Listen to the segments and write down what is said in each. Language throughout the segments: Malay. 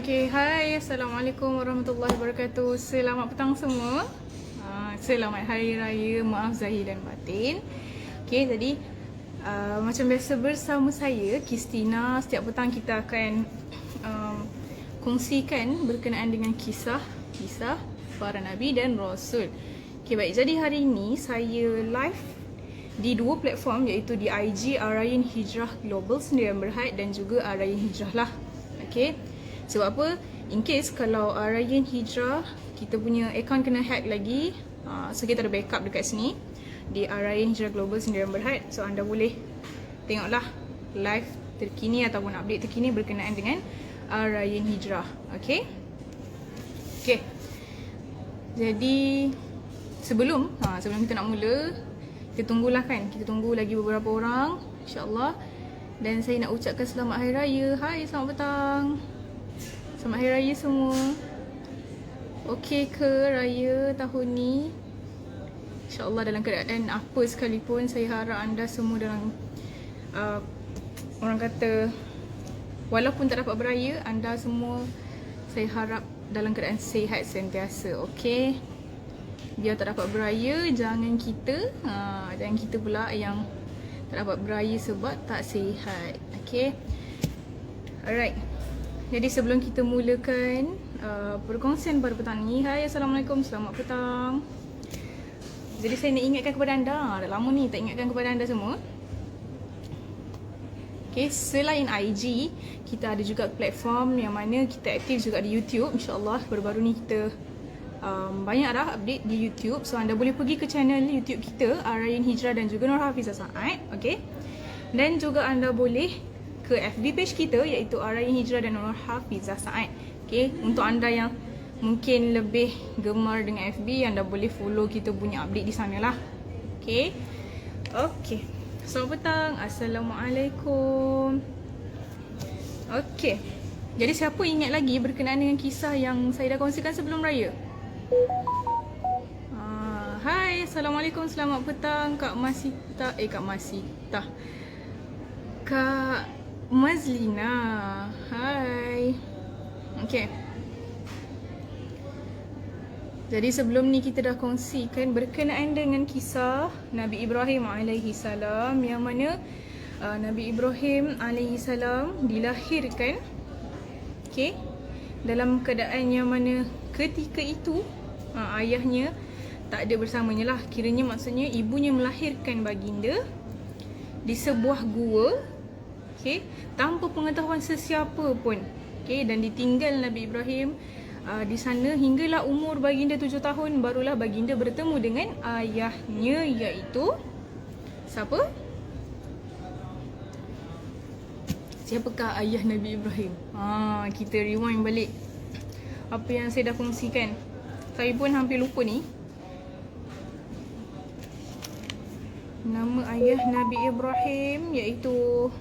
Okay, hai. Assalamualaikum warahmatullahi wabarakatuh. Selamat petang semua. Selamat Hari Raya, maaf zahir dan batin. Okay, jadi macam biasa bersama saya, Kristina. Setiap petang kita akan kongsikan berkenaan dengan kisah para Nabi dan Rasul. Okay, baik. Jadi hari ini saya live di dua platform, iaitu di IG Arayan Hijrah Global Sendirian Berhad dan juga Arayan Hijrah lah. Okay. Sebab apa? In case kalau Arayan Hijrah kita punya account kena hack lagi, so kita ada backup dekat sini di Arayan Hijrah Global Sendirian Berhad. So anda boleh tengoklah live terkini ataupun update terkini berkenaan dengan Arayan Hijrah. Okay. Okay. Jadi sebelum kita nak mula, kita tunggulah kan. Kita tunggu lagi beberapa orang, insya-Allah. Dan saya nak ucapkan selamat Hari Raya. Hai, selamat petang. Selamat Hari Raya semua. Okey ke raya tahun ni? InsyaAllah dalam keadaan apa sekalipun, saya harap anda semua dalam orang kata, walaupun tak dapat beraya, anda semua saya harap dalam keadaan sihat sentiasa. Okey. Biar tak dapat beraya, jangan kita pula yang tak dapat beraya sebab tak sihat. Okey. Alright. Jadi sebelum kita mulakan perkongsian pada petang ni, hai, Assalamualaikum, selamat petang. Jadi saya nak ingatkan kepada anda, dah lama ni tak ingatkan kepada anda semua. Okay, selain IG, kita ada juga platform yang mana kita aktif juga di YouTube. InsyaAllah baru-baru ni kita banyak dah update di YouTube. So anda boleh pergi ke channel YouTube kita, Arayan Hijrah dan juga Nur Hafizah Saad. Okay. Dan juga anda boleh ke FB page kita, iaitu Arayan Hijrah dan Nur Hafizah Saad. Okay, untuk anda yang mungkin lebih gemar dengan FB, anda boleh follow kita punya update di sana lah. Okay. Okay. Selamat petang. Assalamualaikum. Okay. Jadi siapa ingat lagi berkenaan dengan kisah yang saya dah kongsikan sebelum raya? Hai, Assalamualaikum, selamat petang Kak Masita. Kak Mazlina. Hai. Okay. Jadi sebelum ni kita dah kongsikan berkenaan dengan kisah Nabi Ibrahim alaihi salam, yang mana Nabi Ibrahim alaihi salam dilahirkan, okay, dalam keadaan yang mana ketika itu ayahnya tak ada bersamanya lah. Kiranya maksudnya ibunya melahirkan baginda di sebuah gua, okay, tanpa pengetahuan sesiapa pun, okay, dan ditinggal Nabi Ibrahim di sana hinggalah umur baginda 7 tahun, barulah baginda bertemu dengan ayahnya, iaitu siapa? Siapakah ayah Nabi Ibrahim? Kita rewind balik apa yang saya dah kongsikan. Saya pun hampir lupa ni. Nama ayah Nabi Ibrahim iaitu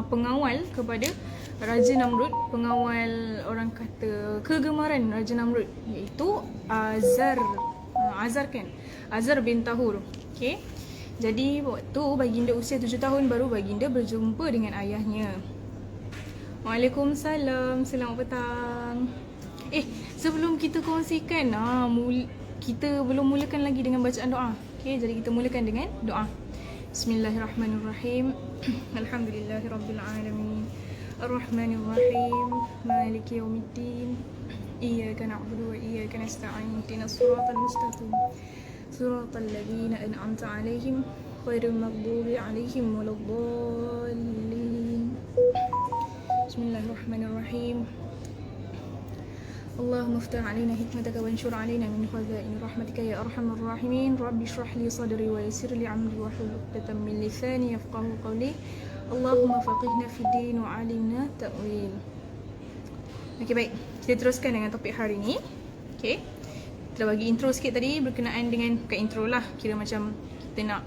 pengawal kepada Raja Namrud, pengawal orang kata kegemaran Raja Namrud, iaitu Azar bin Tahur. Okay. Jadi waktu baginda usia 7 tahun baru baginda berjumpa dengan ayahnya. Waalaikumsalam, selamat petang. Sebelum kita kongsikan, kita belum mulakan lagi dengan bacaan doa. Okay, jadi kita mulakan dengan doa. Bismillahirrahmanirrahim. Alhamdulillahirabbil alamin. Ar-Rahmanir-Rahim. Maliki yaumiddin. Iyyaka na'budu wa iyyaka nasta'in. Ihdinas siratal mustaqim. Siratal ladzina an'amta 'alaihim ghairil maghdubi 'alaihim waladdallin. Bismillahirrahmanirrahim. Allahumma aftah 'alaina hikmataka wanshur 'alaina min khaza'in rahmatika ya arhamar rahimin. Rabbi shrah li sadri wa yassir li 'amri wahlul 'uqdatam min lisani yafqahu qawli. Allahumma faqihna fid din wa 'allimna ta'wil. Okey, baik. Kita teruskan dengan topik hari ni. Okey. Kita bagi intro sikit tadi berkenaan dengan, bukan intro lah, kira macam kita nak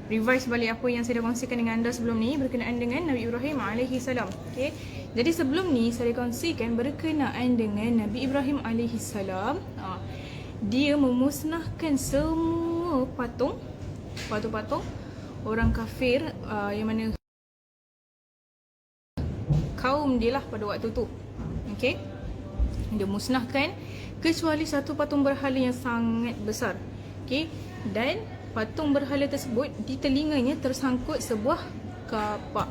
revise balik apa yang saya dah kongsikan dengan anda sebelum ni berkenaan dengan Nabi Ibrahim alaihi salam. Okey. Jadi sebelum ni saya kongsikan berkenaan dengan Nabi Ibrahim alaihi salam. Dia memusnahkan semua patung orang kafir yang mana kaum dia lah pada waktu tu. Okey. Dia musnahkan kecuali satu patung berhala yang sangat besar. Okey, dan patung berhala tersebut di telinganya tersangkut sebuah kapak.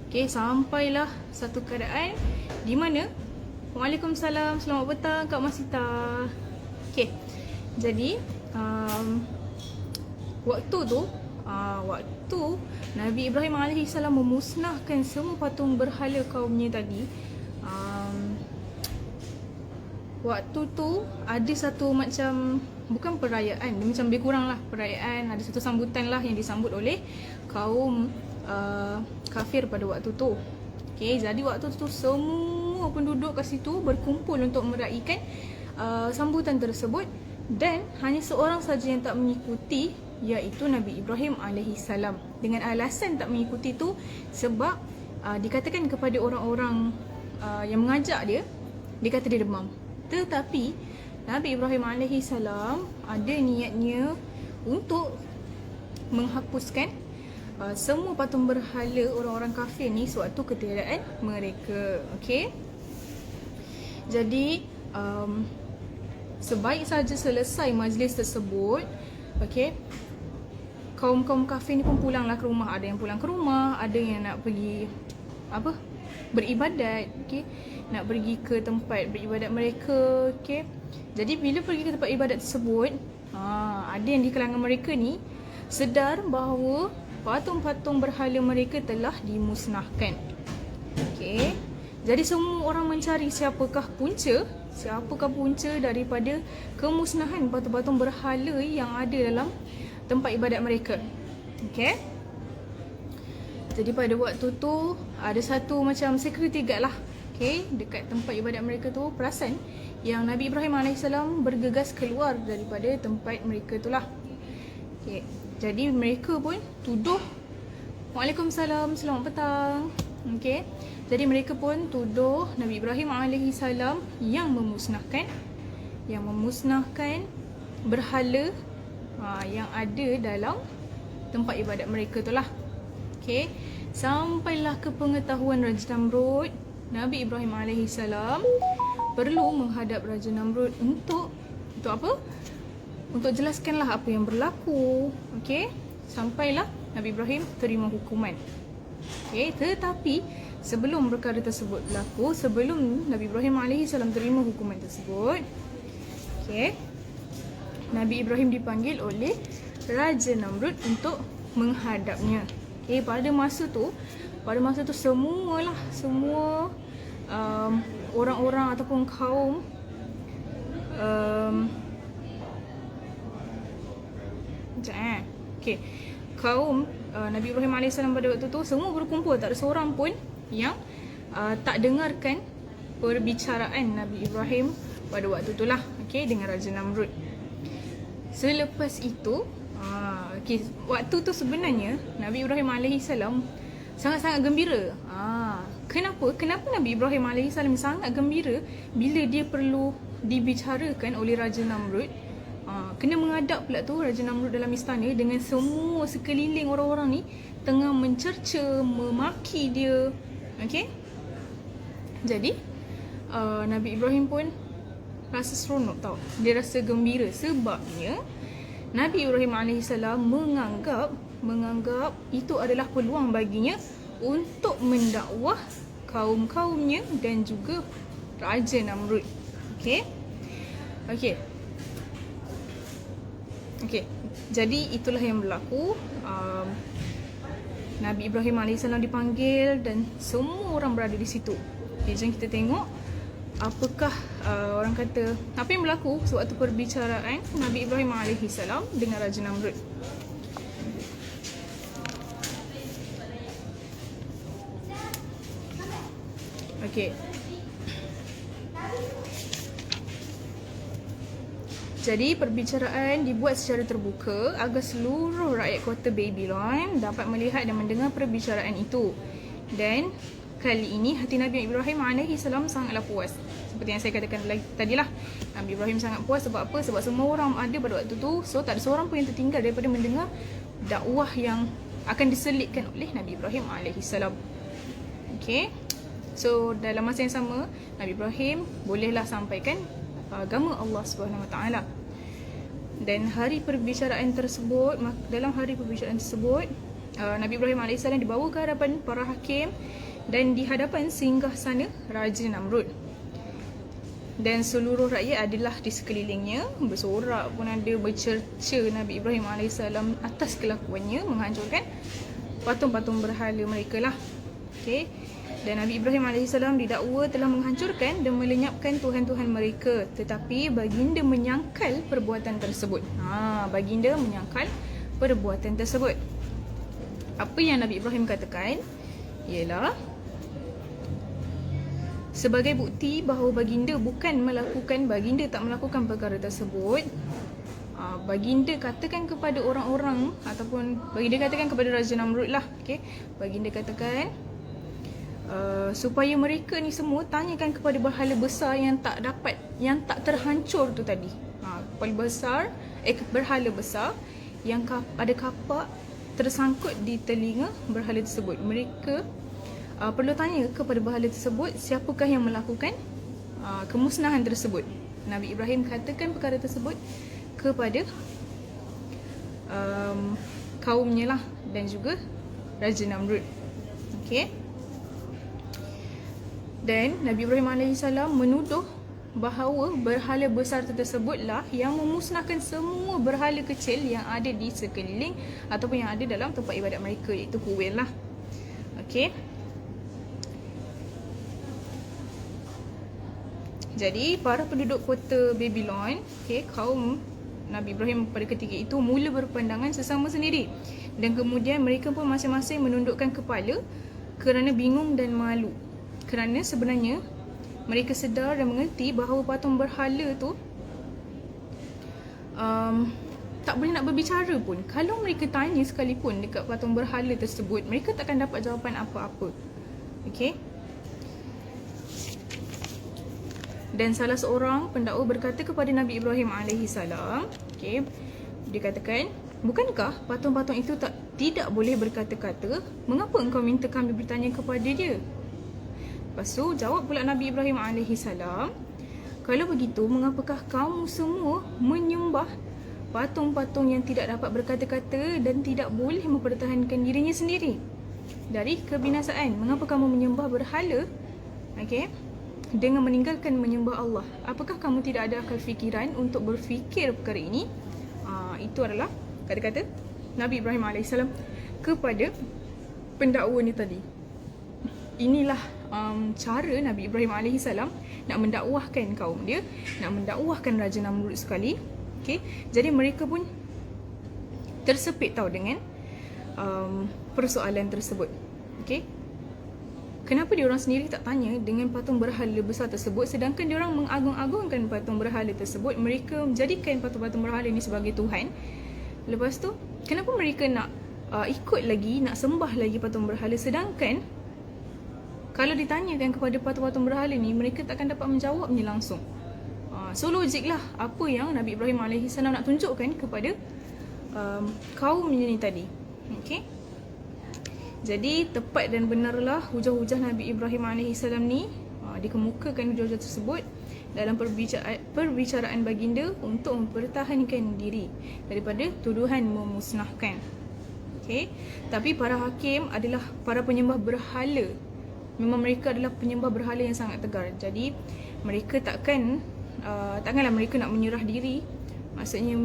Okey, sampailah satu keadaan di mana Waalaikumsalam, selamat petang Kak Masita. Okey. Jadi waktu Nabi Ibrahim AS memusnahkan semua patung berhala kaumnya tadi, waktu tu ada satu macam, bukan perayaan, dia macam lebih kurang lah perayaan, ada satu sambutan lah yang disambut oleh kaum kafir pada waktu tu. Okay, jadi waktu tu semua penduduk kat situ berkumpul untuk meraihkan sambutan tersebut, dan hanya seorang saja yang tak mengikuti, iaitu Nabi Ibrahim AS. Dengan alasan tak mengikuti tu sebab dikatakan kepada orang-orang yang mengajak dia, dia kata dia demam. Tetapi Nabi Ibrahim AS ada niatnya untuk menghapuskan semua patung berhala orang-orang kafir ni sewaktu ketiadaan mereka. Okey. Jadi sebaik saja selesai majlis tersebut, okey, kaum-kaum kafir ni pun pulanglah ke rumah. Ada yang pulang ke rumah, ada yang nak pergi beribadat, okey, nak pergi ke tempat beribadat mereka, okey. Jadi bila pergi ke tempat ibadat tersebut, ada yang di kalangan mereka ni sedar bahawa patung-patung berhala mereka telah dimusnahkan. Okey. Jadi semua orang mencari siapakah punca daripada kemusnahan patung-patung berhala yang ada dalam tempat ibadat mereka. Okey. Jadi pada waktu tu ada satu macam security guard lah, okey, dekat tempat ibadat mereka tu perasan yang Nabi Ibrahim AS bergegas keluar daripada tempat mereka tu lah. Okey. Jadi mereka pun tuduh, Waalaikumsalam, selamat petang. Okey. Jadi mereka pun tuduh Nabi Ibrahim AS yang memusnahkan berhala yang ada dalam tempat ibadat mereka tu lah. Okey. Sampailah ke pengetahuan Raja Namrud, Nabi Ibrahim AS perlu menghadap Raja Namrud untuk apa? Untuk jelaskanlah apa yang berlaku. Okey. Sampailah Nabi Ibrahim terima hukuman. Okey, tetapi sebelum perkara tersebut berlaku, sebelum Nabi Ibrahim AS terima hukuman tersebut, okey, Nabi Ibrahim dipanggil oleh Raja Namrud untuk menghadapnya. Okey, pada masa tu semua orang-orang ataupun kaum kaum Nabi Ibrahim AS pada waktu tu semua berkumpul, tak ada seorang pun yang tak dengarkan perbicaraan Nabi Ibrahim pada waktu itulah, okey, dengan Raja Namrud. Selepas itu, okey, waktu tu sebenarnya Nabi Ibrahim AS sangat-sangat gembira. Kenapa Nabi Ibrahim AS sangat gembira bila dia perlu dibicarakan oleh Raja Namrud? Kena menghadap pula tu Raja Namrud dalam istana dengan semua sekeliling orang-orang ni tengah mencerca, memaki dia. Okey. Jadi Nabi Ibrahim pun rasa seronok tau. Dia rasa gembira sebabnya Nabi Ibrahim AS menganggap itu adalah peluang baginya untuk mendakwah kaum-kaumnya dan juga Raja Namrud. Okey. Jadi itulah yang berlaku. Nabi Ibrahim AS dipanggil dan semua orang berada di situ. Okay, jom kita tengok apakah orang kata, apa yang berlaku sewaktu perbicaraan Nabi Ibrahim AS dengan Raja Namrud. Okey. Jadi perbicaraan dibuat secara terbuka agar seluruh rakyat kota Babylon dapat melihat dan mendengar perbicaraan itu. Dan kali ini hati Nabi Ibrahim AS sangatlah puas. Seperti yang saya katakan tadilah, Nabi Ibrahim sangat puas sebab apa? Sebab semua orang ada pada waktu tu. So tak ada seorang pun yang tertinggal daripada mendengar dakwah yang akan diselitkan oleh Nabi Ibrahim AS. Okey. So dalam masa yang sama, Nabi Ibrahim bolehlah sampaikan agama Allah Subhanahu Wa Taala. Dan hari perbicaraan tersebut, dalam hari perbicaraan tersebut, Nabi Ibrahim AS dibawa ke hadapan para hakim dan di hadapan singgah sana Raja Namrud. Dan seluruh rakyat adalah di sekelilingnya, bersorak pun ada, bercerca Nabi Ibrahim AS atas kelakuannya menghancurkan patung-patung berhala mereka lah. Okay. Dan Nabi Ibrahim AS didakwa telah menghancurkan dan melenyapkan Tuhan-Tuhan mereka, tetapi baginda menyangkal perbuatan tersebut. Baginda menyangkal perbuatan tersebut. Apa yang Nabi Ibrahim katakan ialah sebagai bukti bahawa baginda baginda tak melakukan perkara tersebut. Baginda katakan kepada orang-orang, ataupun baginda katakan kepada Raja Namrud lah, okay? Baginda katakan supaya mereka ni semua tanyakan kepada berhala besar yang tak terhancur tu tadi. Berhala besar yang ada kapak tersangkut di telinga berhala tersebut. Mereka perlu tanya kepada berhala tersebut siapakah yang melakukan kemusnahan tersebut. Nabi Ibrahim katakan perkara tersebut kepada kaumnya lah, dan juga Raja Namrud. Okay. Dan Nabi Ibrahim AS menuduh bahawa berhala besar tersebutlah yang memusnahkan semua berhala kecil yang ada di sekeliling ataupun yang ada dalam tempat ibadat mereka, iaitu kuil lah. Okay. Jadi para penduduk kota Babylon, okay, kaum Nabi Ibrahim pada ketika itu mula berpandangan sesama sendiri, dan kemudian mereka pun masing-masing menundukkan kepala kerana bingung dan malu. Kerana sebenarnya mereka sedar dan mengerti bahawa patung berhala tu tak boleh nak berbicara pun. Kalau mereka tanya sekalipun dekat patung berhala tersebut, mereka takkan dapat jawapan apa-apa. Okay. Dan salah seorang pendakwa berkata kepada Nabi Ibrahim AS, okay, dia katakan, bukankah patung-patung itu tidak boleh berkata-kata? Mengapa engkau minta kami bertanya kepada dia? Lepas tu jawab pula Nabi Ibrahim AS, kalau begitu mengapakah kamu semua menyembah patung-patung yang tidak dapat berkata-kata dan tidak boleh mempertahankan dirinya sendiri dari kebinasaan? Mengapa kamu menyembah berhala, okay, dengan meninggalkan menyembah Allah? Apakah kamu tidak ada akal fikiran untuk berfikir perkara ini? Itu adalah kata-kata Nabi Ibrahim AS kepada pendakwa ni tadi. Inilah cara Nabi Ibrahim AS nak mendakwahkan kaum dia, nak mendakwahkan Raja Namrud sekali. Okay. Jadi mereka pun tersepit tahu dengan persoalan tersebut. Okay. Kenapa diorang sendiri tak tanya dengan patung berhala besar tersebut, sedangkan diorang mengagung-agungkan patung berhala tersebut, mereka menjadikan patung-patung berhala ini sebagai Tuhan. Lepas tu, kenapa mereka nak ikut lagi, nak sembah lagi patung berhala, sedangkan kalau ditanyakan kepada patung-patung berhala ni, mereka takkan dapat menjawabnya langsung. So logik lah apa yang Nabi Ibrahim AS nak tunjukkan kepada kaumnya ni tadi. Okay. Jadi tepat dan benarlah hujah-hujah Nabi Ibrahim AS ni, dikemukakan hujah-hujah tersebut dalam perbicaraan baginda untuk mempertahankan diri daripada tuduhan memusnahkan. Okay. Tapi para hakim adalah para penyembah berhala. Memang mereka adalah penyembah berhala yang sangat tegar. Jadi mereka takkanlah mereka nak menyerah diri, maksudnya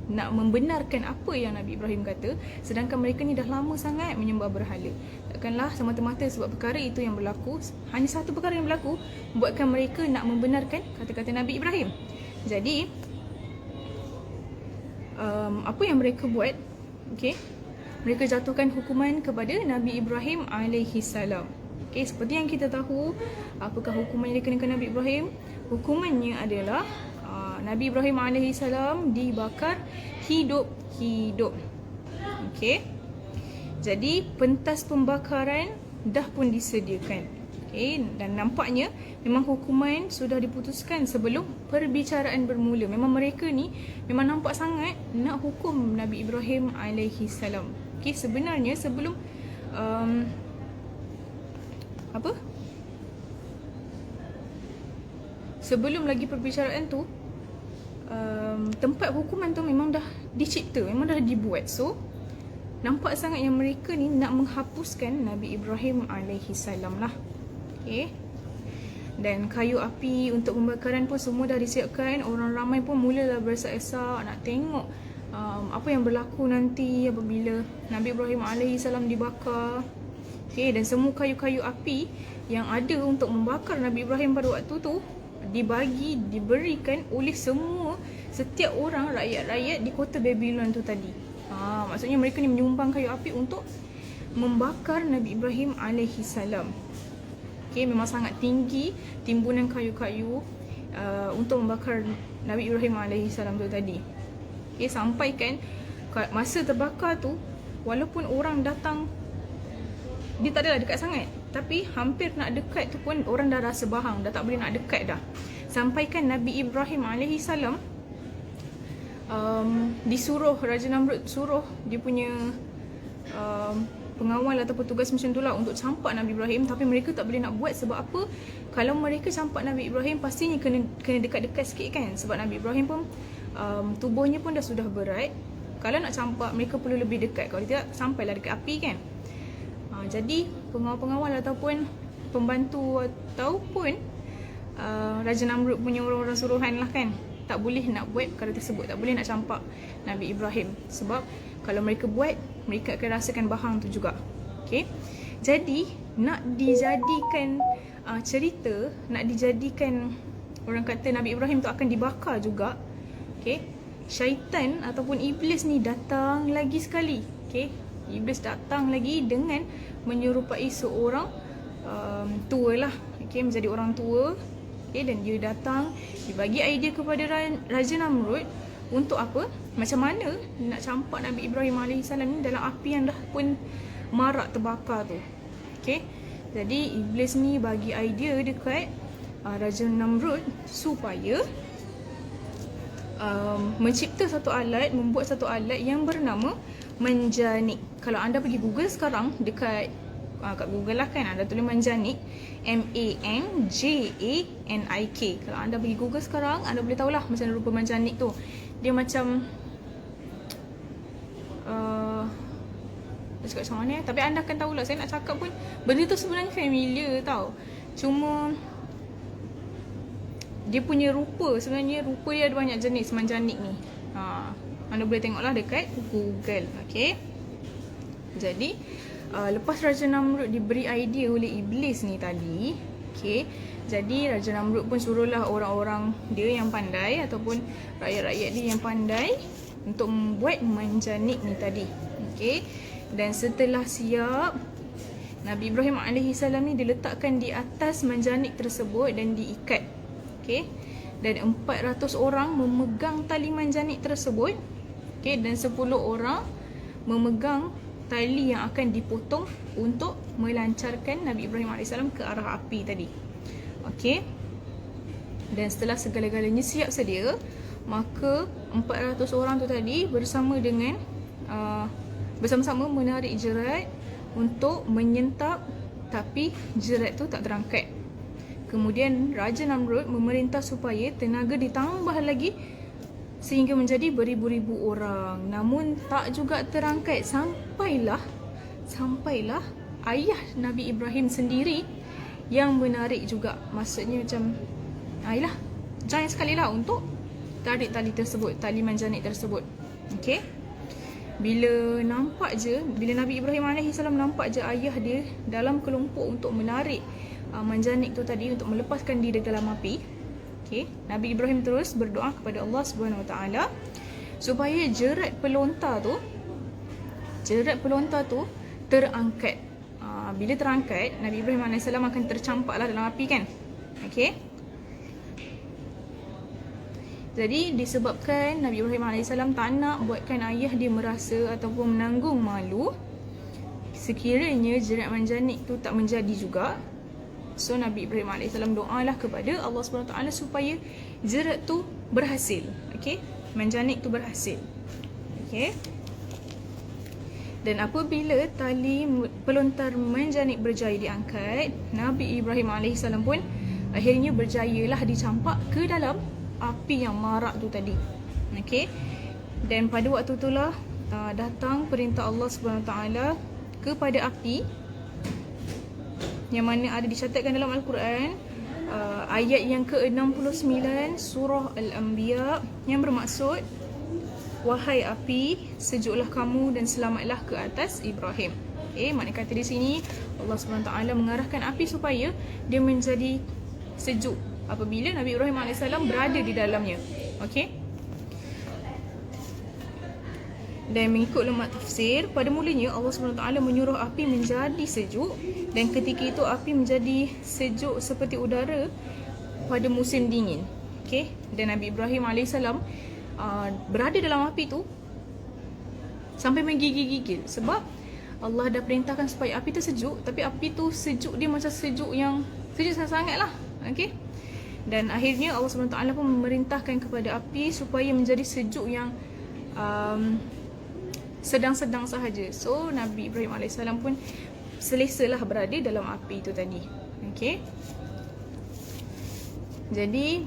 nak membenarkan apa yang Nabi Ibrahim kata, sedangkan mereka ni dah lama sangat menyembah berhala. Takkanlah semata-mata sebab perkara itu yang berlaku, hanya satu perkara yang berlaku, membuatkan mereka nak membenarkan kata-kata Nabi Ibrahim. Jadi apa yang mereka buat, okay, mereka jatuhkan hukuman kepada Nabi Ibrahim AS. Okay, seperti yang kita tahu, apakah hukuman yang dikenakan Nabi Ibrahim? Hukumannya adalah Nabi Ibrahim AS dibakar hidup-hidup. Okay. Jadi pentas pembakaran dah pun disediakan. Okay. Dan nampaknya memang hukuman sudah diputuskan sebelum perbicaraan bermula. Memang mereka ni memang nampak sangat nak hukum Nabi Ibrahim AS. Okay. Sebenarnya sebelum sebelum lagi perbicaraan tu, tempat hukuman tu memang dah dicipta, memang dah dibuat. So nampak sangat yang mereka ni nak menghapuskan Nabi Ibrahim alaihi salam lah. Okay. Dan kayu api untuk pembakaran pun semua dah disiapkan. Orang ramai pun mulalah berdesak-desak nak tengok apa yang berlaku nanti apabila Nabi Ibrahim alaihi salam dibakar. Okay, dan semua kayu-kayu api yang ada untuk membakar Nabi Ibrahim pada waktu tu diberikan oleh setiap orang rakyat-rakyat di kota Babylon tu tadi. Maksudnya mereka ni menyumbang kayu api untuk membakar Nabi Ibrahim alaihi salam. Okay, memang sangat tinggi timbunan kayu-kayu untuk membakar Nabi Ibrahim alaihi salam tu tadi. Okay, sampai kan masa terbakar tu, walaupun orang datang, dia tak adalah dekat sangat, tapi hampir nak dekat tu pun orang dah rasa bahang, dah tak boleh nak dekat dah. Sampaikan Nabi Ibrahim alaihi salam disuruh, Raja Namrud suruh dia punya pengawal atau petugas macam tu lah untuk campak Nabi Ibrahim. Tapi mereka tak boleh nak buat. Sebab apa? Kalau mereka campak Nabi Ibrahim, pastinya kena dekat-dekat sikit kan. Sebab Nabi Ibrahim pun tubuhnya pun dah sudah berat. Kalau nak campak, mereka perlu lebih dekat. Kalau tidak, sampailah dekat api kan. Jadi pengawal-pengawal ataupun pembantu ataupun Raja Namrud punya orang-orang suruhan lah kan, tak boleh nak buat perkara tersebut, tak boleh nak campak Nabi Ibrahim. Sebab kalau mereka buat, mereka akan rasakan bahang tu juga. Okay? Jadi nak dijadikan cerita, nak dijadikan orang kata Nabi Ibrahim tu akan dibakar juga. Okay? Syaitan ataupun iblis ni datang lagi sekali. Okay? Iblis datang lagi dengan menyerupai seorang tua lah. Okay? Menjadi orang tua. Okay? Dan dia datang, dia bagi idea kepada Raja Namrud untuk apa? Macam mana nak campak Nabi Ibrahim AS ni dalam api yang dah pun marak terbakar tu. Okay? Jadi iblis ni bagi idea dekat Raja Namrud supaya mencipta satu alat, membuat satu alat yang bernama manjanik. Kalau anda pergi Google sekarang, dekat kat Google lah kan, anda tulis manjanik, M-A-N-J-A-N-I-K. Kalau anda pergi Google sekarang, anda boleh tahulah macam rupa manjanik tu. Dia macam cakap macam mana, tapi anda akan tahulah. Saya nak cakap pun benda tu sebenarnya familiar tau. Cuma dia punya rupa, sebenarnya rupa dia ada banyak jenis manjanik ni. Anda boleh tengoklah dekat Google. Okay. Jadi lepas Raja Namrud diberi idea oleh iblis ni tadi, okay, jadi Raja Namrud pun suruhlah orang-orang dia yang pandai ataupun rakyat-rakyat dia yang pandai untuk membuat manjanik ni tadi. Okay. Dan setelah siap, Nabi Ibrahim AS ni diletakkan di atas manjanik tersebut dan diikat. Okay. Dan 400 orang memegang tali manjanik tersebut. Okay. Dan 10 orang memegang tali yang akan dipotong untuk melancarkan Nabi Ibrahim AS ke arah api tadi. Okay. Dan setelah segala-galanya siap sedia, maka 400 orang tu tadi bersama dengan bersama-sama menarik jerat untuk menyentap, tapi jerat tu tak terangkat. Kemudian Raja Namrud memerintah supaya tenaga ditambah lagi sehingga menjadi beribu-ribu orang. Namun tak juga terangkat. Sampailah ayah Nabi Ibrahim sendiri yang menarik juga. Maksudnya macam ayolah, jangan sekali lah untuk tarik tali tersebut, tali manjanik tersebut. Okay. Bila Nabi Ibrahim AS nampak je ayah dia dalam kelompok untuk menarik manjanik tu tadi untuk melepaskan diri dalam api. Okay. Nabi Ibrahim terus berdoa kepada Allah SWT supaya jerat pelontar tu terangkat. Bila terangkat, Nabi Ibrahim AS akan tercampaklah dalam api kan. Okay. Jadi disebabkan Nabi Ibrahim AS tak nak buatkan ayah dia merasa ataupun menanggung malu, sekiranya jerat manjanik tu tak menjadi juga, so Nabi Ibrahim AS doalah kepada Allah SWT supaya jerat tu berhasil. Okay? Manjanik tu berhasil. Okay? Dan apabila tali pelontar manjanik berjaya diangkat, Nabi Ibrahim AS pun akhirnya berjayalah dicampak ke dalam api yang marak tu tadi. Okey. Dan pada waktu itulah datang perintah Allah Subhanahu Wa Taala kepada api, yang mana ada dicatatkan dalam Al-Quran, ayat yang ke-69 surah Al-Anbiya, yang bermaksud, wahai api, sejuklah kamu dan selamatlah ke atas Ibrahim. Makna kata di sini Allah Subhanahu Wa Taala mengarahkan api supaya dia menjadi sejuk apabila Nabi Ibrahim AS berada di dalamnya. Okey. Dan mengikut ulama tafsir, pada mulanya Allah SWT menyuruh api menjadi sejuk, dan ketika itu api menjadi sejuk seperti udara pada musim dingin. Okay? Dan Nabi Ibrahim AS berada dalam api tu sampai menggigil-gigil, sebab Allah dah perintahkan supaya api tu sejuk, tapi api tu sejuk dia macam sejuk yang sejuk sangat-sangat lah. Okay? Dan akhirnya Allah SWT pun memerintahkan kepada api supaya menjadi sejuk yang sedang-sedang sahaja. So Nabi Ibrahim AS pun selesalah berada dalam api itu tadi. Okay. Jadi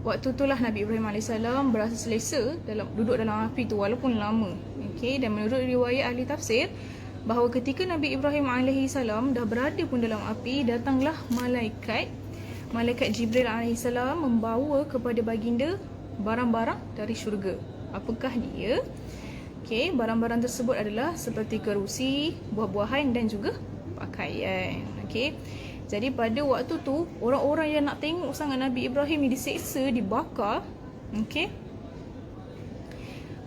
waktu itulah Nabi Ibrahim AS berasa selesa duduk dalam api tu walaupun lama. Okay. Dan menurut riwayat ahli tafsir, bahawa ketika Nabi Ibrahim AS dah berada pun dalam api, datanglah Malaikat Jibril AS membawa kepada baginda barang-barang dari syurga. Apakah dia? Okay, barang-barang tersebut adalah seperti kerusi, buah-buahan dan juga pakaian. Okay. Jadi pada waktu tu, orang-orang yang nak tengok sangat Nabi Ibrahim ni diseksa, dibakar, okay,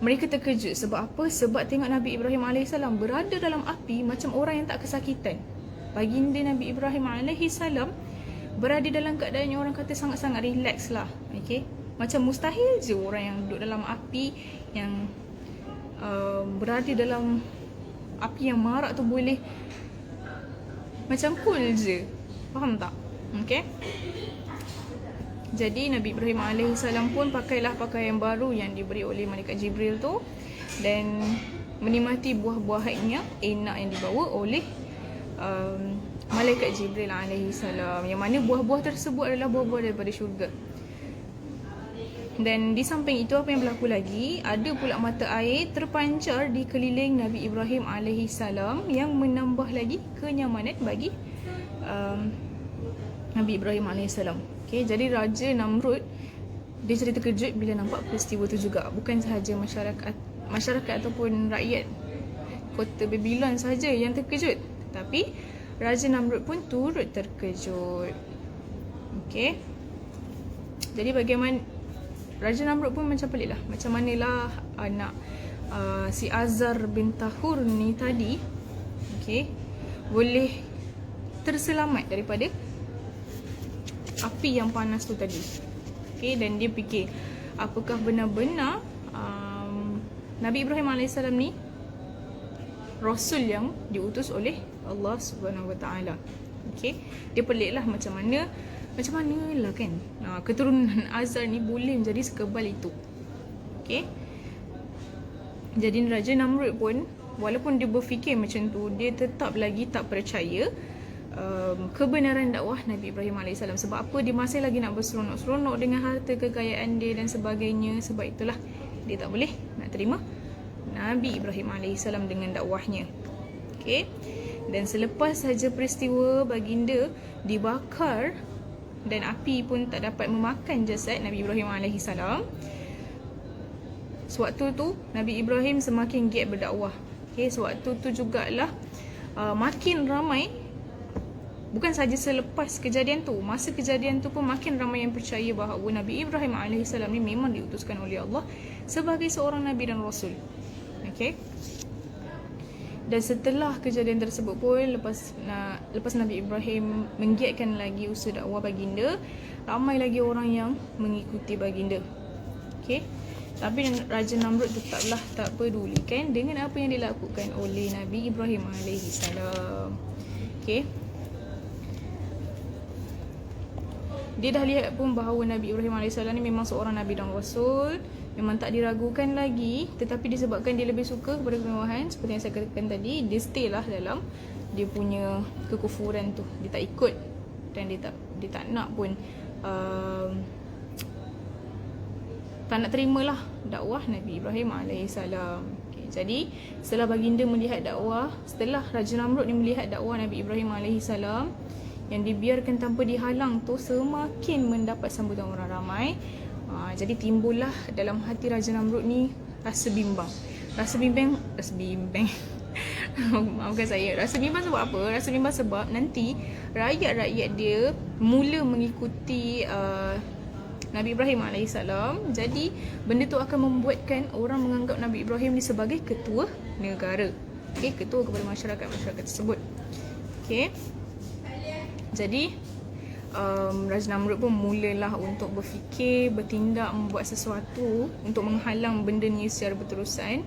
mereka terkejut. Sebab apa? Sebab tengok Nabi Ibrahim AS berada dalam api macam orang yang tak kesakitan. Baginda Nabi Ibrahim AS berada dalam keadaan yang orang kata sangat-sangat relax lah. Okay. Macam mustahil je orang yang duduk dalam api, yang berada dalam api yang marak tu boleh macam cool je. Faham tak? Okay. Jadi Nabi Ibrahim AS pun pakailah pakaian baru yang diberi oleh Malaikat Jibril tu, dan menikmati buah-buahannya enak yang dibawa oleh Malaikat Jibril AS, yang mana buah-buah tersebut adalah buah-buah daripada syurga. Dan di samping itu, apa yang berlaku lagi, ada pula mata air terpancar di keliling Nabi Ibrahim AS, yang menambah lagi kenyamanan bagi Nabi Ibrahim AS. Okay, jadi Raja Namrud dia jadi terkejut bila nampak peristiwa itu juga. Bukan sahaja masyarakat ataupun rakyat kota Babylon sahaja yang terkejut, tapi Raja Namrud pun turut terkejut. Okay. Jadi bagaimana Raja Namrud pun macam pelik lah. Macam manalah anak si Azar bin Tahur ni tadi, okay, boleh terselamat daripada api yang panas tu tadi. Okay, dan dia fikir, apakah benar-benar Nabi Ibrahim AS ni Rasul yang diutus oleh Allah Subhanahu Wa Taala. Okay, dia pelik lah macam mana lah kan keturunan Azar ni boleh menjadi sekebal itu. Okay. Jadi Raja Namrud pun, walaupun dia berfikir macam tu, dia tetap lagi tak percaya kebenaran dakwah Nabi Ibrahim AS. Sebab apa? Dia masih lagi nak berseronok-seronok dengan harta kekayaan dia dan sebagainya. Sebab itulah dia tak boleh nak terima Nabi Ibrahim AS dengan dakwahnya. Okay. Dan selepas saja peristiwa baginda dibakar dan api pun tak dapat memakan jasad Nabi Ibrahim AS, sewaktu tu Nabi Ibrahim semakin giat berdakwah. Okay, sewaktu tu jugalah makin ramai, bukan saja selepas kejadian tu, masa kejadian tu pun makin ramai yang percaya bahawa Nabi Ibrahim AS ni memang diutuskan oleh Allah sebagai seorang Nabi dan Rasul. Okay. Dan setelah kejadian tersebut pun, lepas Nabi Ibrahim menggiatkan lagi usaha dakwah baginda, ramai lagi orang yang mengikuti baginda. Okay. Tapi Raja Namrud tetaplah tak pedulikan dengan apa yang dilakukan oleh Nabi Ibrahim AS. Okay. Dia dah lihat pun bahawa Nabi Ibrahim AS ni memang seorang Nabi dan Rasul, memang tak diragukan lagi. Tetapi disebabkan dia lebih suka kepada kemewahan, seperti yang saya katakan tadi, dia stay lah dalam dia punya kekufuran tu. Dia tak ikut dan dia tak Dia tak nak pun tak nak terimalah dakwah Nabi Ibrahim AS. Okay, jadi setelah baginda melihat dakwah, setelah Raja Namrud ni melihat dakwah Nabi Ibrahim AS yang dibiarkan tanpa dihalang tu semakin mendapat sambutan orang ramai, jadi timbullah dalam hati Raja Namrud ni rasa bimbang. Rasa bimbang maafkan saya. Rasa bimbang sebab apa? Rasa bimbang sebab nanti rakyat-rakyat dia mula mengikuti Nabi Ibrahim AS. Jadi benda tu akan membuatkan orang menganggap Nabi Ibrahim ni sebagai ketua negara. Okay, ketua kepada masyarakat tersebut. Okay. Jadi Raja Namrud pun mulalah untuk berfikir, bertindak, membuat sesuatu untuk menghalang benda ni secara berterusan.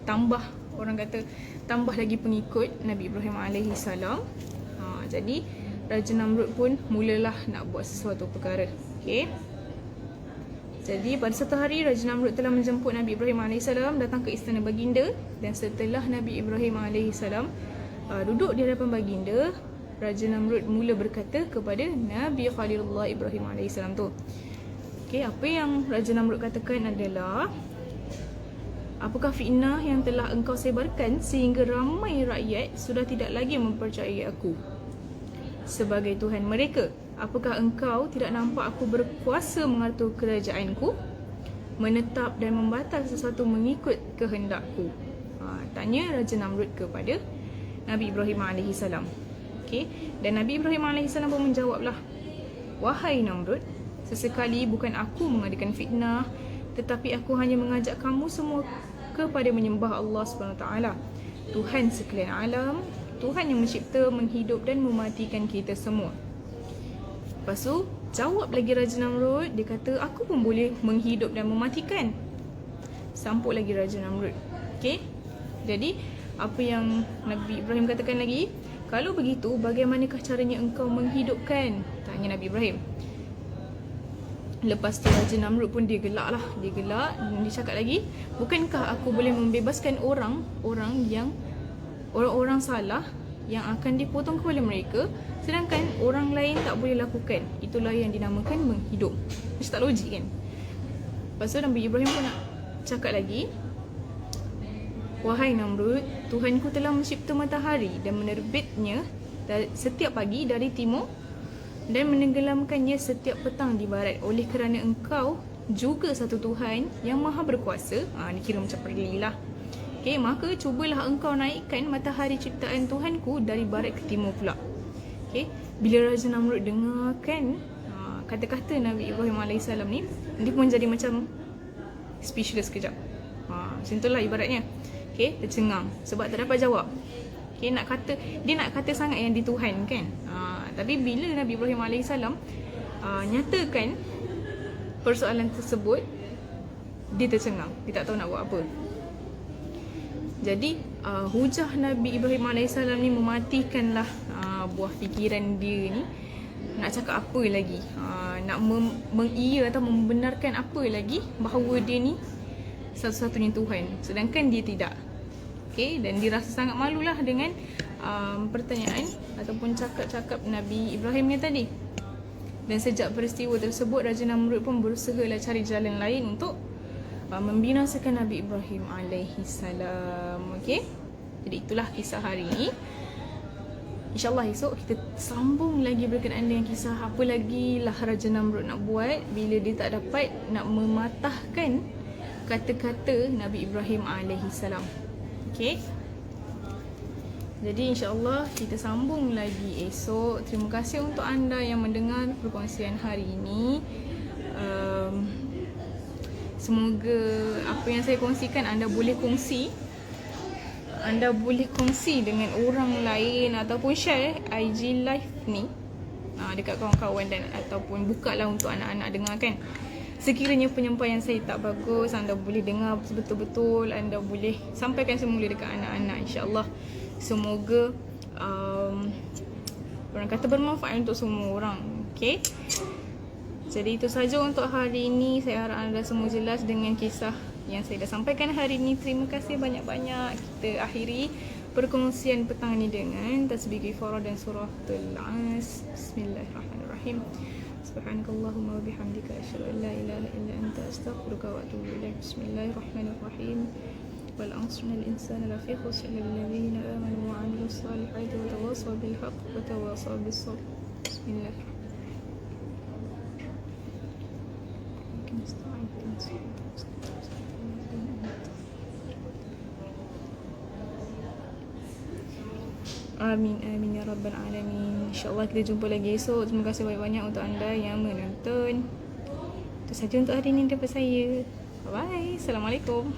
Tambah, orang kata, tambah lagi pengikut Nabi Ibrahim AS. Jadi Raja Namrud pun mulalah nak buat sesuatu perkara. Okay. Jadi pada satu hari Raja Namrud telah menjemput Nabi Ibrahim AS datang ke istana baginda. Dan setelah Nabi Ibrahim AS duduk di hadapan baginda, Raja Namrud mula berkata kepada Nabi Khalilullah Ibrahim AS tu. Okay, apa yang Raja Namrud katakan adalah, apakah fitnah yang telah engkau sebarkan sehingga ramai rakyat sudah tidak lagi mempercayai aku sebagai Tuhan mereka? Apakah engkau tidak nampak aku berkuasa mengatur kerajaanku, menetap dan membatal sesuatu mengikut kehendakku? Tanya Raja Namrud kepada Nabi Ibrahim AS. Okay. Dan Nabi Ibrahim AS pun menjawablah, wahai Namrud, sesekali bukan aku mengadakan fitnah, tetapi aku hanya mengajak kamu semua kepada menyembah Allah SWT, Tuhan sekalian alam, Tuhan yang mencipta, menghidup dan mematikan kita semua. Lepas tu jawab lagi Raja Namrud, dia kata, aku pun boleh menghidup dan mematikan. Sampuk lagi Raja Namrud. Okay. Jadi apa yang Nabi Ibrahim katakan lagi, kalau begitu bagaimanakah caranya engkau menghidupkan? Tanya Nabi Ibrahim. Lepas tu Raja Namrud pun dia gelak lah. Dia gelak dan dia cakap lagi, bukankah aku boleh membebaskan orang-orang salah yang akan dipotong kepala mereka, sedangkan orang lain tak boleh lakukan? Itulah yang dinamakan menghidup. Macam tak logik kan? Lepas tu Nabi Ibrahim pun nak cakap lagi, wahai Namrud, Tuhanku telah mencipta matahari dan menerbitnya setiap pagi dari timur dan menenggelamkannya setiap petang di barat. Oleh kerana engkau juga satu Tuhan yang maha berkuasa, ni kira macam perlilah. Okay, maka cubalah engkau naikkan matahari ciptaan Tuhanku dari barat ke timur pula. Okay, bila Raja Namrud dengarkan kata-kata Nabi Ibrahim AS ni, dia pun jadi macam speechless kejap. Macam itulah ibaratnya. Okay, tercengang sebab tak dapat jawab. Okay, dia nak kata sangat yang dituhan kan. Tapi bila Nabi Ibrahim AS nyatakan persoalan tersebut, dia tercengang. Dia tak tahu nak buat apa. Jadi hujah Nabi Ibrahim AS ni mematikanlah buah fikiran dia ni. Nak cakap apa lagi, nak mengiya atau membenarkan apa lagi bahawa dia ni satu-satunya Tuhan, sedangkan dia tidak. Okay, dan dia rasa sangat malulah dengan pertanyaan ataupun cakap-cakap Nabi Ibrahim ni tadi. Dan sejak peristiwa tersebut, Raja Namrud pun berusahalah cari jalan lain untuk membinasakan Nabi Ibrahim AS. Okay, jadi itulah kisah hari ini. InsyaAllah esok kita sambung lagi berkenaan dengan kisah apa lagi lah Raja Namrud nak buat bila dia tak dapat nak mematahkan kata-kata Nabi Ibrahim AS. Okay, jadi insyaAllah kita sambung lagi esok. Terima kasih untuk anda yang mendengar perkongsian hari ini. Semoga apa yang saya kongsikan anda boleh kongsi. Anda boleh kongsi dengan orang lain ataupun share IG live ni dekat kawan-kawan dan ataupun bukalah untuk anak-anak dengarkan. Sekiranya penyampaian saya tak bagus, anda boleh dengar betul-betul, anda boleh sampaikan semula dekat anak-anak, insya-Allah. Semoga orang kata bermanfaat untuk semua orang. Okay, jadi itu saja untuk hari ini. Saya harap anda semua jelas dengan kisah yang saya dah sampaikan hari ini. Terima kasih banyak-banyak. Kita akhiri perkongsian petang ni dengan tasbih kifarah dan surah Al-As. Bismillahirrahmanirrahim. Subhanakallahumma wa bihamdika asyhadu an la ilaha illa anta astaghfiruka wa atubu ilaik. Bismillahirrahmanirrahim. Wal 'asri innal insana lafi khusr illa alladhina amanu wa 'amilus solihati wa tawassaw bil haqq wa tawassaw bis sabr. Bismillahirrahmanirrahim. Amin, amin ya rabbal alamin. InsyaAllah kita jumpa lagi esok. Terima kasih banyak-banyak untuk anda yang menonton. Itu saja untuk hari ini daripada saya. Bye bye. Assalamualaikum.